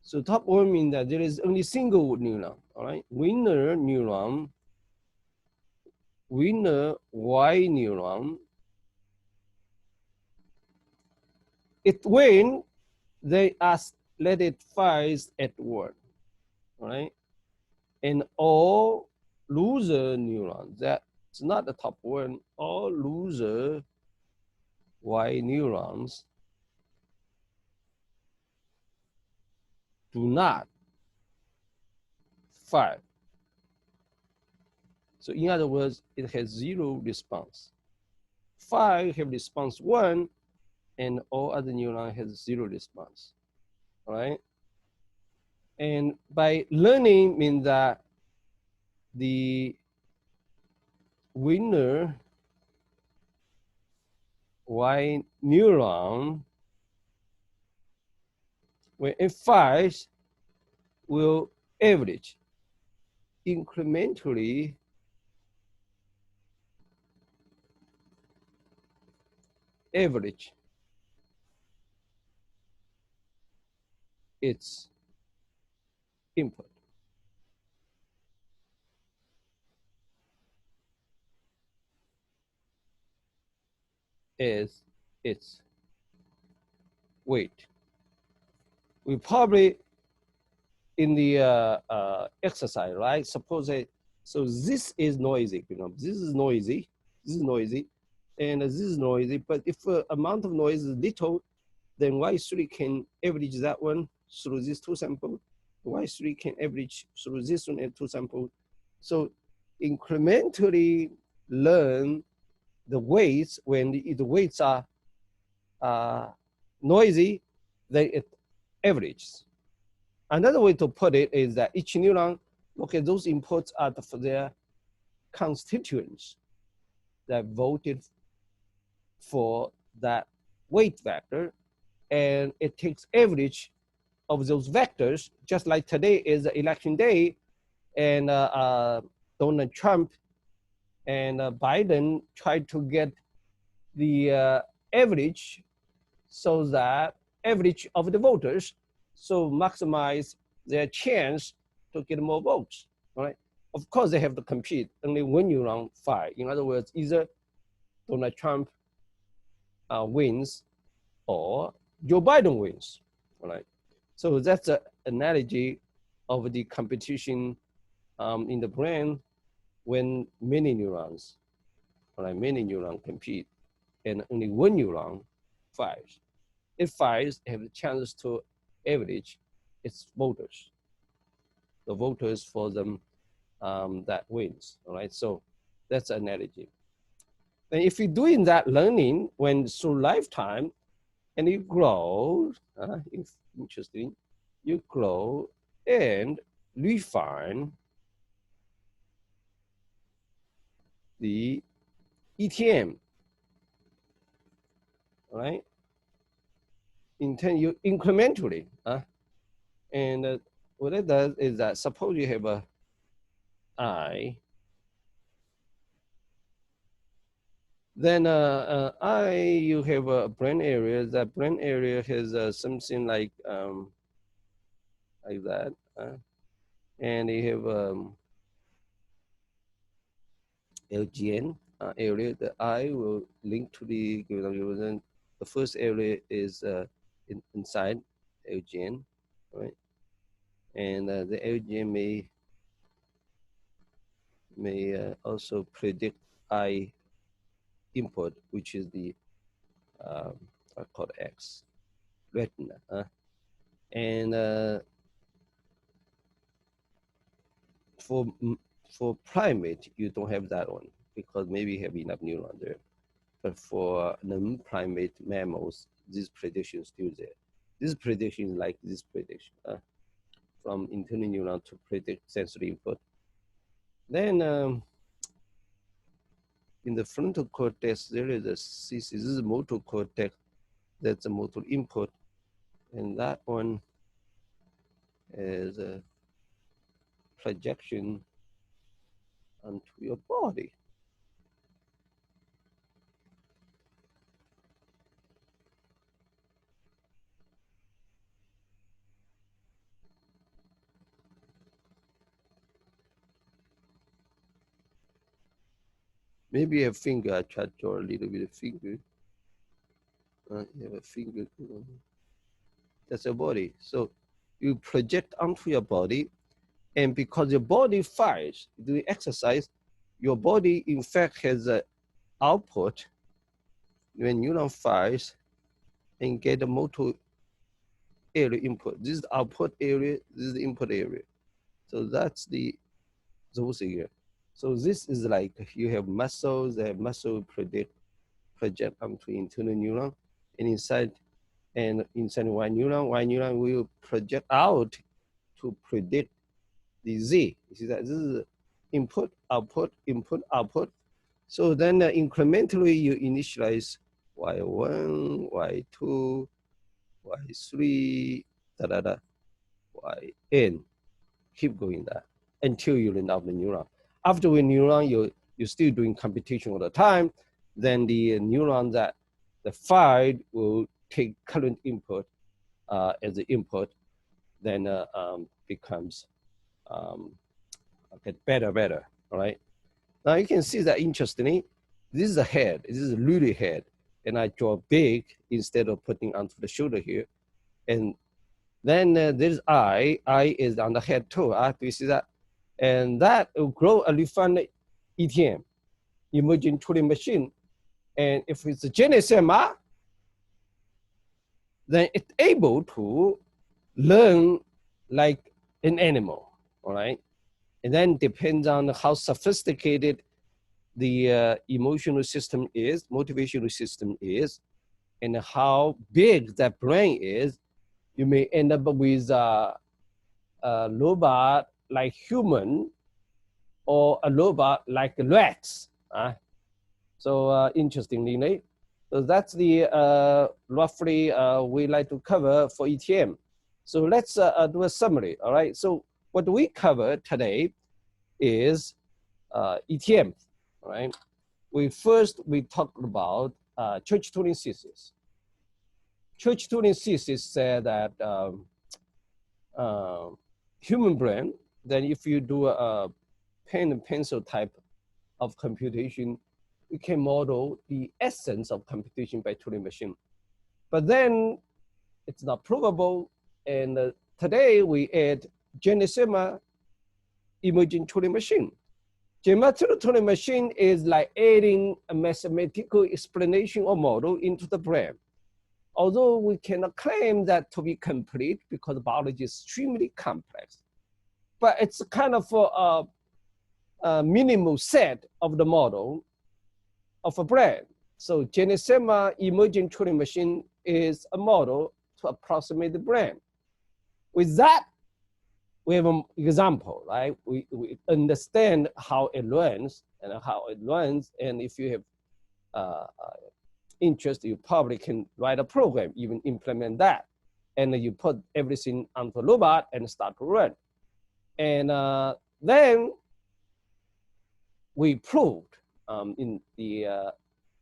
so top 1 means that there is only single neuron, all right? Winner neuron, winner Y neuron. It win, they ask, let it fires at 1, all right? And all loser neurons, that's not the top 1, all loser Y neurons do not fire. So in other words, it has 0 response. 5 have response 1, and all other neurons has 0 response, all right? And by learning means that the winner Y neuron, when it fires, will average, incrementally average its input as its weight. We probably in the exercise, right? Suppose so this is noisy, this is noisy, and this is noisy. But if amount of noise is little, then Y3 can average that one through these 2 samples. Y3 can average through this one and 2 samples. So incrementally learn the weights. When the weights are noisy, then it averages. Another way to put it is that each neuron, look at those inputs are for their constituents that voted for that weight vector, and it takes average of those vectors, just like today is the election day, and Donald Trump and Biden tried to get the average, so that average of the voters, so maximize their chance to get more votes, all right? Of course, they have to compete. Only one neuron fire. In other words, either Donald Trump wins or Joe Biden wins. All right. So that's an analogy of the competition in the brain when many neurons, all right, many neurons compete, and only one neuron fires. It fires, have a chance to average its voters, the voters for them that wins. All right. So that's an analogy. And if you're doing that learning when through lifetime, and you grow, it's interesting, you grow and refine the ETM, right? You incrementally, and what it does is that suppose you have a I, then you have a brain area. That brain area has something like that, and you have LGN area. The I will link to the given algorithm. The first area is inside LGN, right? And the LGN may also predict I input, which is the I call X retina. And for primate, you don't have that one because maybe you have enough neuron there. But for non-primate mammals, this prediction is still there. This prediction is like this prediction from internal neuron to predict sensory input. Then in the frontal cortex, there is a CSE. This is motor cortex. That's a motor input. And that one is a projection onto your body. Maybe a finger. I try to draw a little bit of finger. You have a finger. That's your body. So you project onto your body, and because your body fires doing exercise, your body in fact has an output when neuron fires and get a motor area input. This is the output area. This is the input area. So that's those here. So this is like you have muscles. That muscle project onto internal neuron, and inside one neuron will project out to predict the Z. You see that this is input, output, input, output. So then incrementally you initialize Y1, Y2, Y3, da da da, Yn. Keep going that until you run out the neuron. After the neuron, you're still doing computation all the time. Then the neuron that the fired will take current input as the input, then becomes okay, better, all right? Now you can see that interestingly, this is a head, this is a really head, and I draw big instead of putting onto the shoulder here. And then there's I is on the head too, do you see that? And that will grow a refined ETM, Emergent Turing Machine. And if it's a GENISAMA, then it's able to learn like an animal, all right? And then depends on how sophisticated the emotional system is, motivational system is, and how big that brain is, you may end up with a robot like human or a robot like rats. So interestingly, so that's the roughly we like to cover for ETM. So let's do a summary, all right? So what we cover today is ETM, all right? We talked about Church-Turing Thesis. Church-Turing Thesis said that human brain, then if you do a pen and pencil type of computation, we can model the essence of computation by Turing machine. But then it's not provable. And today we add GENISAMA Emergent Turing Machine. Geometric Turing Machine is like adding a mathematical explanation or model into the brain. Although we cannot claim that to be complete because biology is extremely complex, but it's kind of a minimal set of the model of a brain. So GENISAMA Emergent Turing Machine is a model to approximate the brain. With that, we have an example, right? We understand how it learns and if you have interest, you probably can write a program, even implement that. And you put everything onto a robot and start to run. And then we proved in the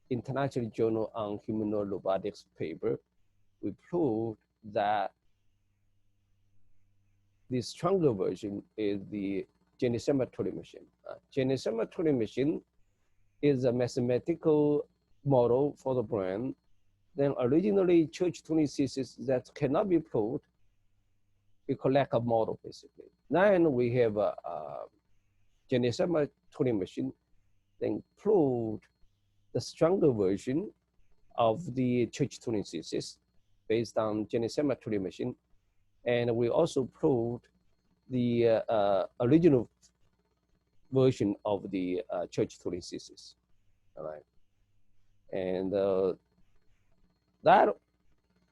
International Journal on Humanoid Robotics paper, we proved that the stronger version is the GENISAMA Turing machine. GENISAMA Turing machine is a mathematical model for the brain. Then originally Church-Turing Thesis that cannot be proved because lack of model basically. Then we have a GENISAMA Turing machine, then proved the stronger version of the Church-Turing Thesis based on GENISAMA Turing machine. And we also proved the original version of the Church-Turing Thesis, all right? And that,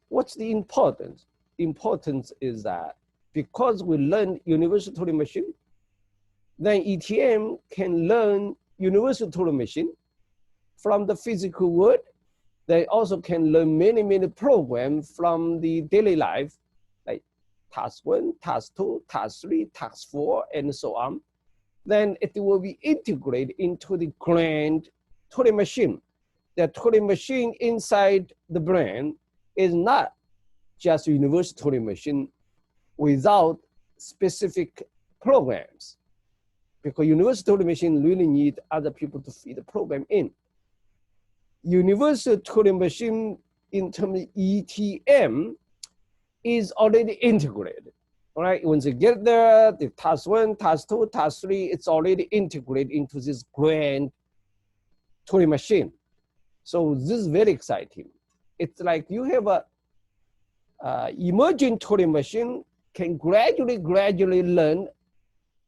what's the importance? Importance is that because we learn universal Turing machine, then ETM can learn universal Turing machine from the physical world. They also can learn many programs from the daily life, like task 1, task 2, task 3, task 4, and so on. Then it will be integrated into the grand Turing machine. The Turing machine inside the brain is not just a universal Turing machine without specific programs, because universal Turing machine really need other people to feed the program in. Universal Turing machine in terms of ETM is already integrated. All right, once you get there, the task 1, task 2, task 3, it's already integrated into this grand Turing machine. So this is very exciting. It's like you have a emergent Turing machine can gradually learn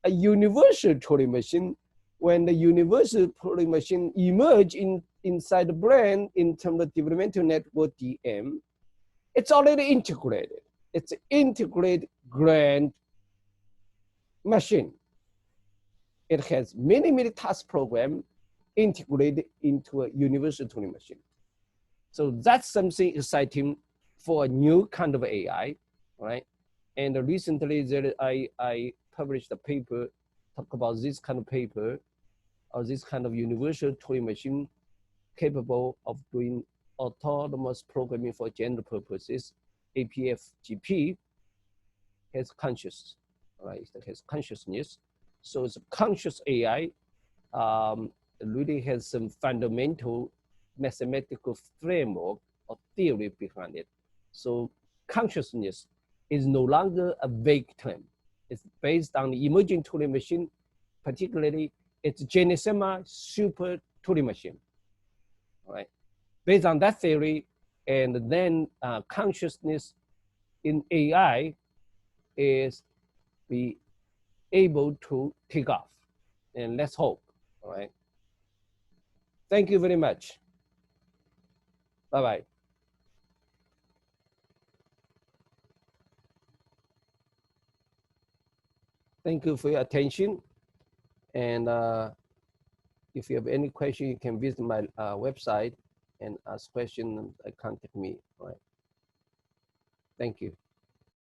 a universal Turing machine. When the universal Turing machine emerge inside the brain in terms of developmental network DM, it's already integrated. It's an integrated grand machine. It has many task programs integrated into a universal Turing machine. So that's something exciting for a new kind of AI, right? And recently there I published a paper, talk about this kind of paper, or this kind of universal Turing machine capable of doing autonomous programming for general purposes. APFGP has conscious, right? It has consciousness. So it's a conscious AI. It really has some fundamental mathematical framework or theory behind it. So consciousness is no longer a vague term. It's based on the emerging Turing machine, particularly it's GENISAMA super Turing machine, all right? Based on that theory, and then consciousness in AI is be able to take off, and let's hope, all right? Thank you very much. Bye-bye. Thank you for your attention. And if you have any question, you can visit my website and ask questions and contact me. All right. Thank you.